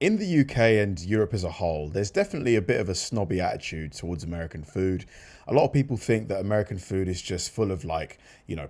In the UK and Europe as a whole, there's definitely a bit of a snobby attitude towards American food. A lot of people think that American food is just full of like,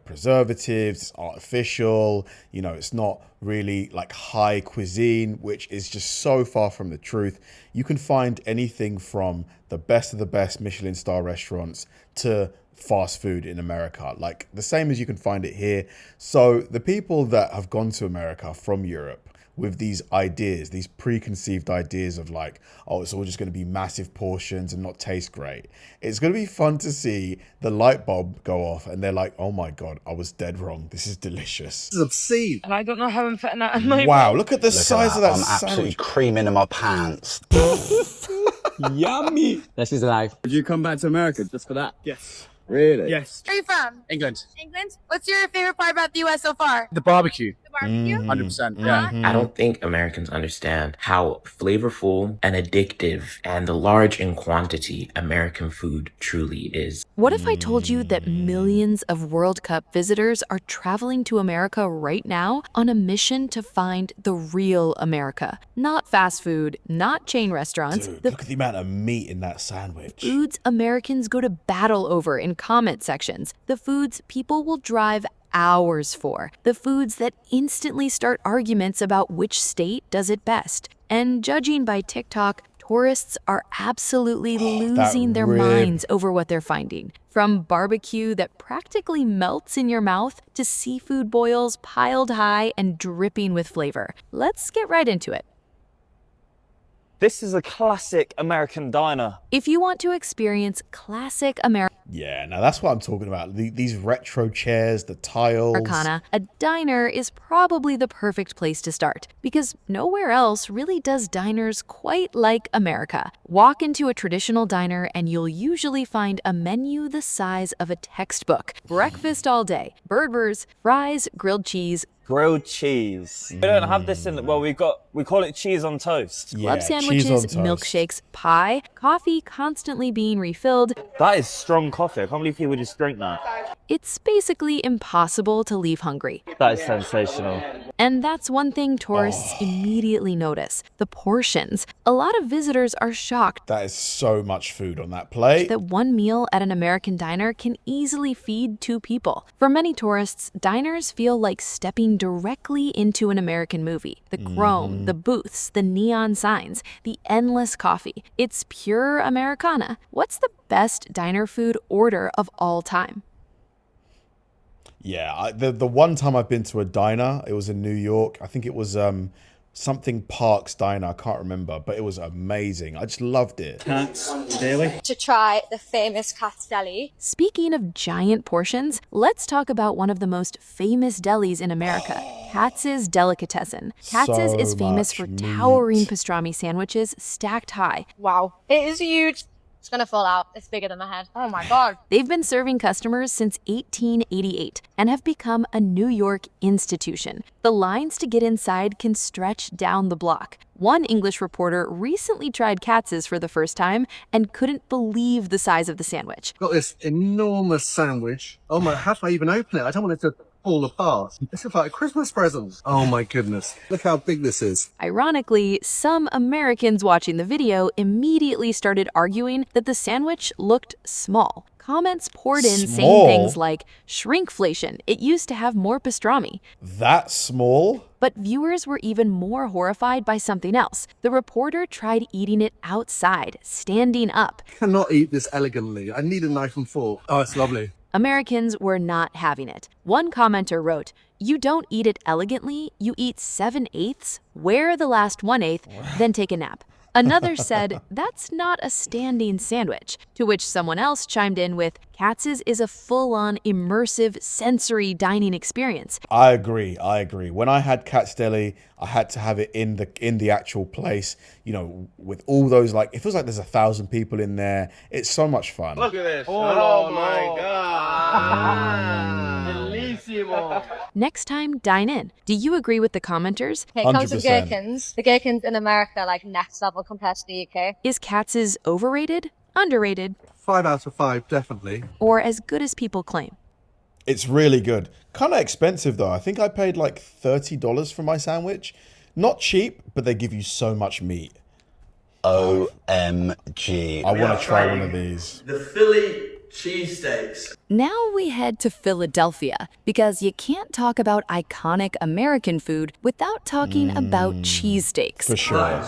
preservatives, it's artificial, it's not really like high cuisine, which is just so far from the truth. You can find anything from the best of the best Michelin star restaurants to fast food in America, like the same as you can find it here. So the people that have gone to America from Europe with these ideas, these preconceived ideas of like, oh, it's all just going to be massive portions and not taste great. It's going to be fun to see the light bulb go off and they're like, oh my God, I was dead wrong. This is delicious. This is obscene. And I don't know how I'm fitting that in my Wow, look at the Look size at of that I'm absolutely sandwich. creaming in my pants. Yummy. This is life. Would you come back to America just for that? Yes. Really? Yes. Where are you from? England. England? What's your favorite part about the US so far? The barbecue. The barbecue? 100%. Yeah. I don't think Americans understand how flavorful and addictive and the large in quantity American food truly is. What if I told you that millions of World Cup visitors are traveling to America right now on a mission to find the real America? Not fast food, not chain restaurants. Dude, look at the amount of meat in that sandwich. Foods Americans go to battle over in comment sections. The foods people will drive hours for. The foods that instantly start arguments about which state does it best. And judging by TikTok, tourists are absolutely losing their minds over what they're finding. From barbecue that practically melts in your mouth to seafood boils piled high and dripping with flavor. Let's get right into it. This is a classic American diner. If you want to experience classic Yeah, now that's what I'm talking about. These retro chairs, the tiles. Americana, a diner is probably the perfect place to start because nowhere else really does diners quite like America. Walk into a traditional diner and you'll usually find a menu the size of a textbook. Breakfast all day, burgers, fries, grilled cheese. Grilled cheese. We don't have this in, well, we call it cheese on toast. Yeah, Club sandwiches, cheese on toast. milkshakes, pie, coffee constantly being refilled. That is strong coffee. I can't believe people just drink that. It's basically impossible to leave hungry. That is sensational. And that's one thing tourists immediately notice, the portions. A lot of visitors are shocked That is so much food on that plate. that one meal at an American diner can easily feed 2 people. For many tourists, diners feel like stepping directly into an American movie. The chrome, the booths, the neon signs, the endless coffee. It's pure Americana. What's the best diner food order of all time? Yeah, the one time I've been to a diner, it was in New York. I think it was something Parks Diner. I can't remember, but it was amazing. I just loved it. Cat's deli. To try the famous Cat's Deli. Speaking of giant portions, let's talk about one of the most famous delis in America, Katz's Delicatessen. Katz's So is famous much for meat. towering pastrami sandwiches stacked high. Wow. It is huge. It's gonna fall out. It's bigger than my head. Oh my God. They've been serving customers since 1888 and have become a New York institution. The lines to get inside can stretch down the block. One English reporter recently tried Katz's for the first time and couldn't believe the size of the sandwich. Got this enormous sandwich. Oh my, how do I even open it? I don't want it to fall apart. This is like a Christmas present. Oh my goodness. Look how big this is. Ironically, some Americans watching the video immediately started arguing that the sandwich looked small. Comments poured in saying Small? things like, shrinkflation, it used to have more pastrami. That small? But viewers were even more horrified by something else. The reporter tried eating it outside, standing up. Cannot eat this elegantly. I need a knife and fork. Oh, it's lovely. Americans were not having it. One commenter wrote, "You don't eat it elegantly, you eat 7/8, wear the last 1/8, then take a nap." Another said, "That's not a standing sandwich," to which someone else chimed in with, "Katz's is a full-on immersive sensory dining experience." I agree. When I had Cat's Deli, I had to have it in the actual place, with all those, like, it feels like there's 1,000 people in there. It's so much fun. Look at this. Oh my God. Bellissimo. Next time, dine in. Do you agree with the commenters? Okay, it comes with 100%. gherkins. The gherkins in America are like next level compared to the UK. Is Katz's overrated, underrated, 5 out of 5, definitely. or as good as people claim? It's really good. Kind of expensive though. I think I paid like $30 for my sandwich. Not cheap, but they give you so much meat. OMG. I want to try one of these. The Philly cheesesteaks. Now we head to Philadelphia, because you can't talk about iconic American food without talking about cheesesteaks. For sure.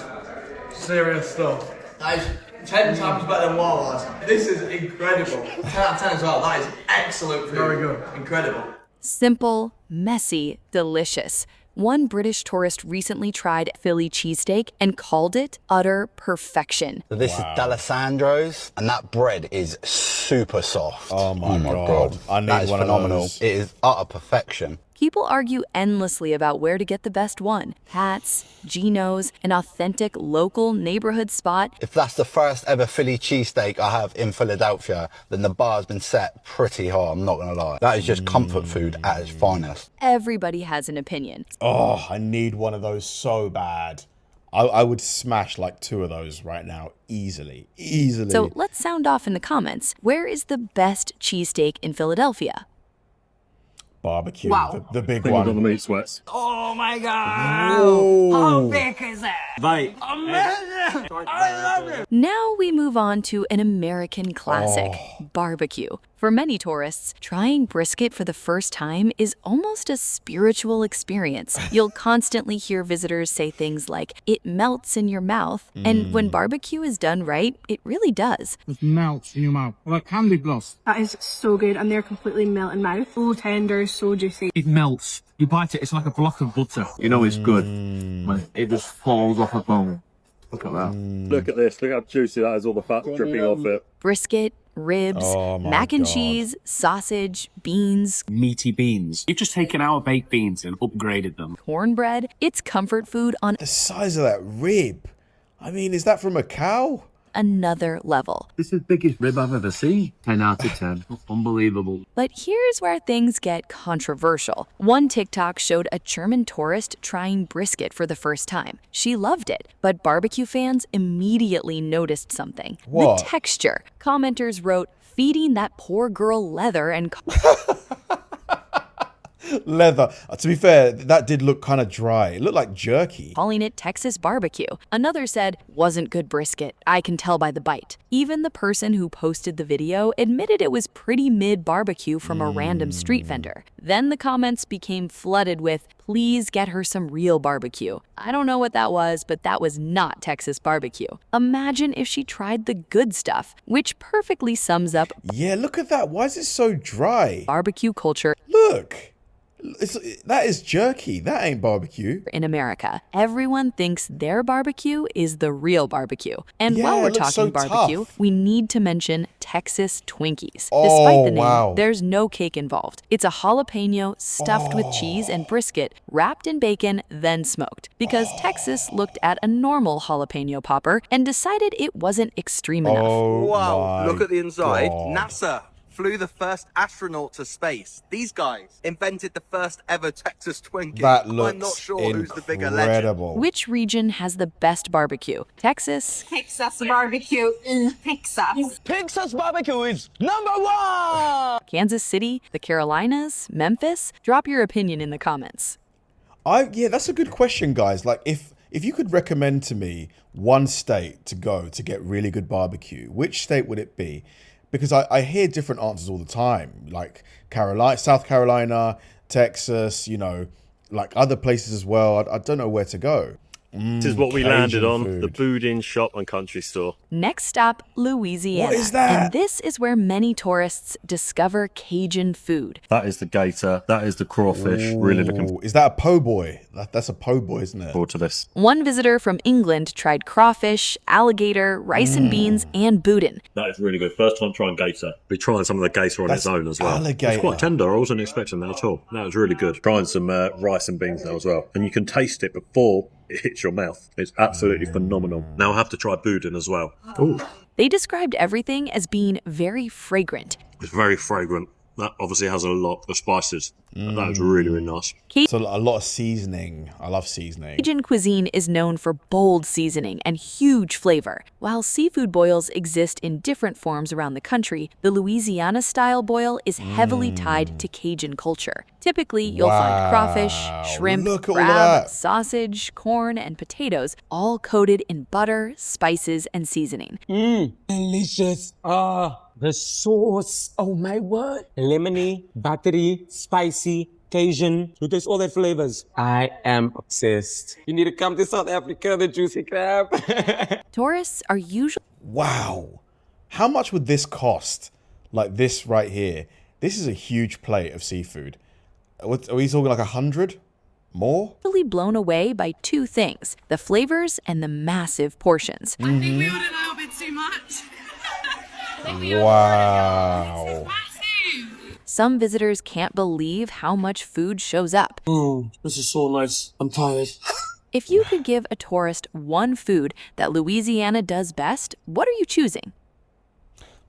Serious stuff. That is 10 times better than Wawa's. This is incredible. 10 out of 10 as well. That is excellent food. Very good. Incredible. Simple, messy, delicious. One British tourist recently tried Philly cheesesteak and called it utter perfection. So this is D'Alessandro's, and that bread is super soft. Oh my God. I need that is one of phenomenal. those. It is utter perfection. People argue endlessly about where to get the best one. Pat's, Gino's, an authentic local neighborhood spot. If that's the first ever Philly cheesesteak I have in Philadelphia, then the bar has been set pretty high, I'm not gonna lie. That is just comfort food at its finest. Everybody has an opinion. Oh, I need one of those so bad. I would smash like 2 of those right now, easily. So let's sound off in the comments. Where is the best cheesesteak in Philadelphia? Barbecue, Wow. the big I think I've got the one. meat sweats. Oh my God. Whoa. How big is that? Mate. Amazing. I love it. Now we move on to an American classic, barbecue. For many tourists, trying brisket for the first time is almost a spiritual experience. You'll constantly hear visitors say things like, it melts in your mouth. And when barbecue is done right, it really does. It melts in your mouth, like candy floss. That is so good, and they're completely melt in mouth. So tender, so juicy. It melts. You bite it, it's like a block of butter. You know it's good when it just falls off a bone. Look at that. Look at this. Look how juicy that is, all the fat dripping off it. Brisket, ribs, Oh my mac and God. cheese, sausage, beans, Meaty beans. You've just taken our baked beans and upgraded them. cornbread. It's comfort food on The size of that rib. I mean, is that from a cow? another level. This is the biggest rib I've ever seen. 10 out of 10. Unbelievable. But here's where things get controversial. One TikTok showed a German tourist trying brisket for the first time. She loved it, but barbecue fans immediately noticed something. What? The texture. Commenters wrote, feeding that poor girl leather and Leather. To be fair, that did look kind of dry. It looked like jerky. calling it Texas barbecue. Another said, wasn't good brisket. I can tell by the bite. Even the person who posted the video admitted it was pretty mid barbecue from a random street vendor. Then the comments became flooded with, please get her some real barbecue. I don't know what that was, but that was not Texas barbecue. Imagine if she tried the good stuff, which perfectly sums up Yeah, look at that. Why is it so dry? barbecue culture Look. That is jerky. That ain't barbecue. in America. Everyone thinks their barbecue is the real barbecue. And Yeah, while we're it looks talking so barbecue, tough. we need to mention Texas Twinkies. Oh, Despite the name, wow. there's no cake involved. It's a jalapeno stuffed with cheese and brisket, wrapped in bacon, then smoked. Because Texas looked at a normal jalapeno popper and decided it wasn't extreme enough. Oh, Wow, my look at the inside. God. NASA flew the first astronaut to space. These guys invented the first ever Texas Twinkie. That looks I'm not sure who's the bigger legend. incredible. Which region has the best barbecue? Texas, Texas barbecue in Texas. Texas barbecue is #1! Kansas City, the Carolinas, Memphis? Drop your opinion in the comments. Yeah, that's a good question, guys. Like, if you could recommend to me one state to go to get really good barbecue, which state would it be? Because I hear different answers all the time, like South Carolina, Texas, like other places as well. I don't know where to go. This is what we Cajun landed on, food. the Boudin Shop and Country Store. Next stop, Louisiana. What is that? And this is where many tourists discover Cajun food. That is the gator. That is the crawfish. Really looking Ooh, is that a po' boy? That's a po' boy, isn't it? forward to this. One visitor from England tried crawfish, alligator, rice and beans, and boudin. That is really good. First time trying gator. We're trying some of the gator on That's its own as well. alligator. It's quite tender. I wasn't expecting that at all. That was really good. Trying some rice and beans now as well. And you can taste it before it hits your mouth. It's absolutely phenomenal. Now I have to try Boudin as well. Ooh. They described everything as being very fragrant. It's very fragrant. That obviously has a lot of spices. That was really, really nice. So a lot of seasoning. I love seasoning. Cajun cuisine is known for bold seasoning and huge flavor. While seafood boils exist in different forms around the country, the Louisiana-style boil is heavily tied to Cajun culture. Typically, you'll find crawfish, shrimp, Look at all crab, that. sausage, corn, and potatoes, all coated in butter, spices, and seasoning. Delicious. The sauce. Oh my word. Lemony, buttery, spicy, Cajun. You taste all that flavors. I am obsessed. You need to come to South Africa, the juicy crab. Tourists are usually... Wow. How much would this cost? Like this right here. This is a huge plate of seafood. Are we talking like 100? More? blown away by two things, the flavors and the massive portions. I think we ordered a little bit too much. Wow. Some visitors can't believe how much food shows up. This is so nice. I'm tired. If you could give a tourist one food that Louisiana does best, what are you choosing?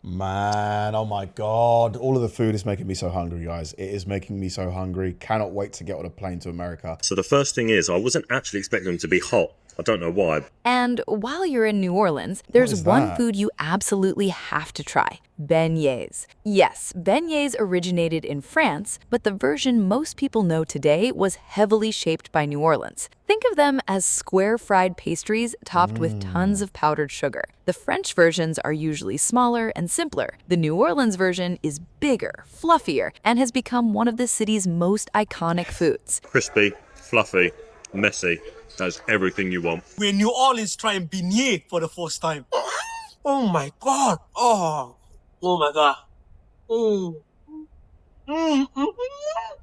Man, oh my God. All of the food is making me so hungry, guys. It is making me so hungry. Cannot wait to get on a plane to America. So the first thing is, I wasn't actually expecting them to be hot. I don't know why. And while you're in New Orleans, there's one that? food you absolutely have to try. Beignets. Yes, beignets originated in France, but the version most people know today was heavily shaped by New Orleans. Think of them as square fried pastries topped with tons of powdered sugar. The French versions are usually smaller and simpler. The New Orleans version is bigger, fluffier, and has become one of the city's most iconic foods. Crispy, fluffy, messy. That's everything you want. We're in New Orleans trying beignet for the first time. Oh my God. Oh my God.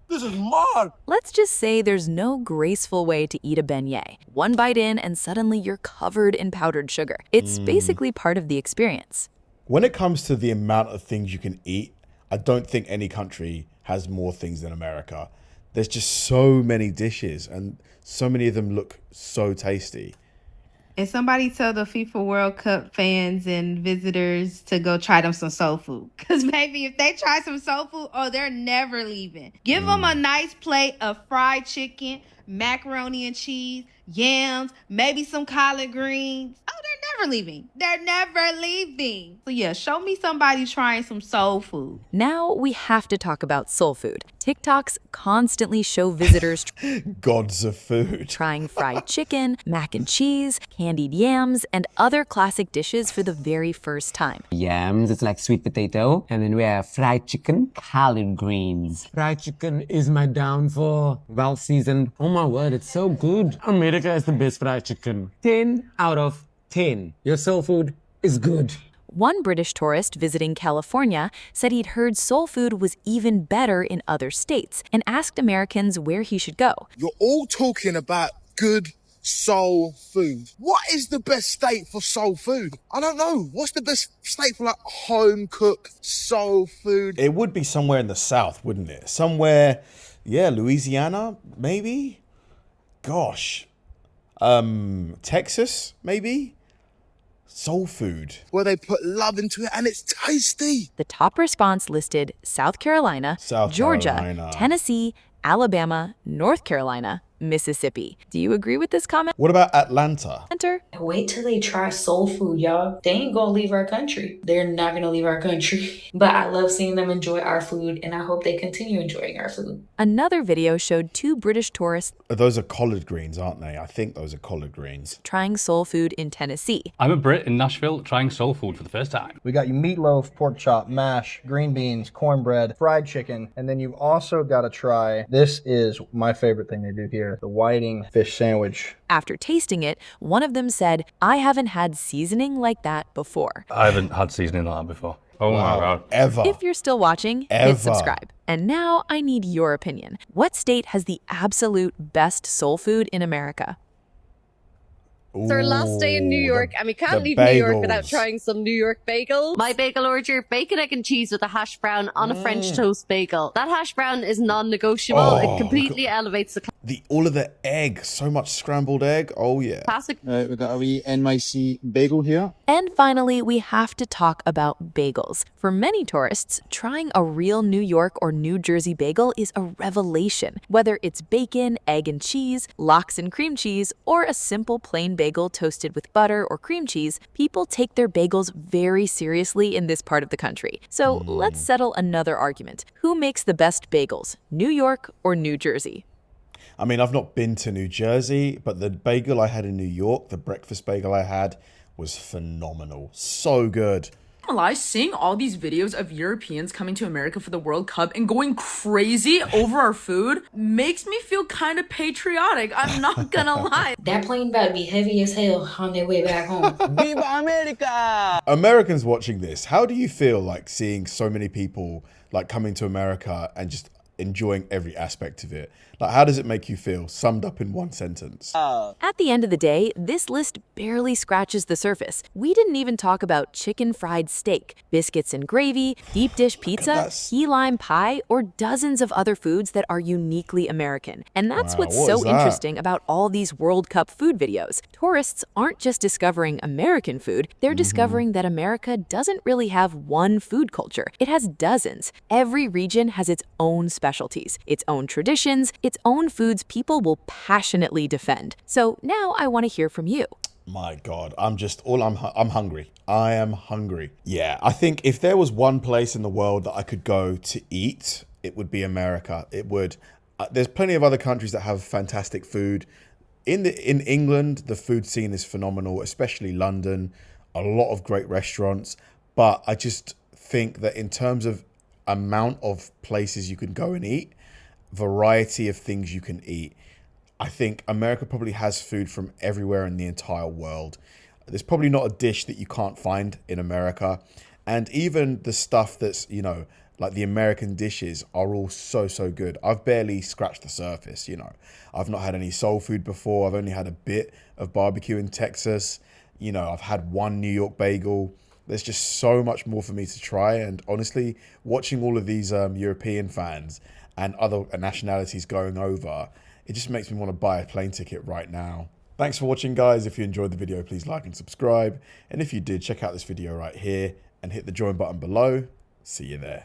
This is mad. Let's just say there's no graceful way to eat a beignet. One bite in and suddenly you're covered in powdered sugar. It's basically part of the experience. When it comes to the amount of things you can eat, I don't think any country has more things than America. There's just so many dishes and so many of them look so tasty. And somebody tell the FIFA World Cup fans and visitors to go try them some soul food. Because maybe if they try some soul food, they're never leaving. Give them a nice plate of fried chicken, macaroni and cheese, yams, maybe some collard greens. They're never leaving. They're never leaving. So yeah, show me somebody trying some soul food. Now we have to talk about soul food. TikToks constantly show visitors Gods of food. trying fried chicken, mac and cheese, candied yams, and other classic dishes for the very first time. Yams, it's like sweet potato. And then we have fried chicken, collard greens. Fried chicken is my downfall. Well seasoned. Oh my word, it's so good. America is the best fried chicken. 10 out of 10. Your soul food is good. One British tourist visiting California said he'd heard soul food was even better in other states and asked Americans where he should go. You're all talking about good soul food. What is the best state for soul food? I don't know. What's the best state for like home cooked soul food? It would be somewhere in the South, wouldn't it? Somewhere, Louisiana, maybe? Gosh. Texas, maybe? Soul food. Where they put love into it and it's tasty. The top response listed South Carolina, Georgia, Tennessee, Alabama, North Carolina, Mississippi. Do you agree with this comment? What about Atlanta? Enter. Wait till they try soul food, y'all. They ain't gonna leave our country. They're not gonna leave our country. But I love seeing them enjoy our food, and I hope they continue enjoying our food. Another video showed two British tourists Those are collard greens, aren't they? I think those are collard greens. trying soul food in Tennessee. I'm a Brit in Nashville trying soul food for the first time. We got you meatloaf, pork chop, mash, green beans, cornbread, fried chicken, and then you've also got to try, this is my favorite thing they do here, the whiting fish sandwich. After tasting it, one of them said, "I haven't had seasoning like that before." I haven't had seasoning like that before. Oh my God. Ever. If you're still watching, hit subscribe. And now I need your opinion. What state has the absolute best soul food in America? It's our last day in New York, and we can't leave New York without trying some New York bagels. My bagel order, bacon, egg, and cheese with a hash brown on a French toast bagel. That hash brown is non-negotiable. It completely elevates the all of the egg, so much scrambled egg. Oh yeah. Classic. We got a wee NYC bagel here. And finally, we have to talk about bagels. For many tourists, trying a real New York or New Jersey bagel is a revelation. Whether it's bacon, egg and cheese, lox and cream cheese, or a simple plain bagel toasted with butter or cream cheese, people take their bagels very seriously in this part of the country. So let's settle another argument. Who makes the best bagels, New York or New Jersey? I mean, I've not been to New Jersey, but the bagel I had in New York, the breakfast bagel I had, was phenomenal. So good. Seeing all these videos of Europeans coming to America for the World Cup and going crazy over our food makes me feel kind of patriotic. I'm not gonna lie. That plane about to be heavy as hell on their way back home. Viva America! Americans watching this, how do you feel like seeing so many people like coming to America and just enjoying every aspect of it? Like, how does it make you feel, summed up in one sentence? At the end of the day, this list barely scratches the surface. We didn't even talk about chicken fried steak, biscuits and gravy, deep dish pizza, key lime pie, or dozens of other foods that are uniquely American. And that's what's so interesting about all these World Cup food videos. Tourists aren't just discovering American food, they're discovering that America doesn't really have one food culture. It has dozens. Every region has its own specialties, its own traditions, its own foods people will passionately defend. So now I want to hear from you. My God, I'm hungry. I am hungry. Yeah, I think if there was one place in the world that I could go to eat, it would be America. It would. There's plenty of other countries that have fantastic food. In England, the food scene is phenomenal, especially London. A lot of great restaurants. But I just think that in terms of amount of places you can go and eat, variety of things you can eat, I think America probably has food from everywhere in the entire world. There's probably not a dish that you can't find in America. And even the stuff that's, you know, like the American dishes are all so good. I've barely scratched the surface, you know. I've not had any soul food before. I've only had a bit of barbecue in Texas. You know, I've had one New York bagel. There's just so much more for me to try. And honestly, watching all of these European fans and other nationalities going over, it just makes me want to buy a plane ticket right now. Thanks for watching, guys. If you enjoyed the video, please like and subscribe. And if you did, check out this video right here and hit the join button below. See you there.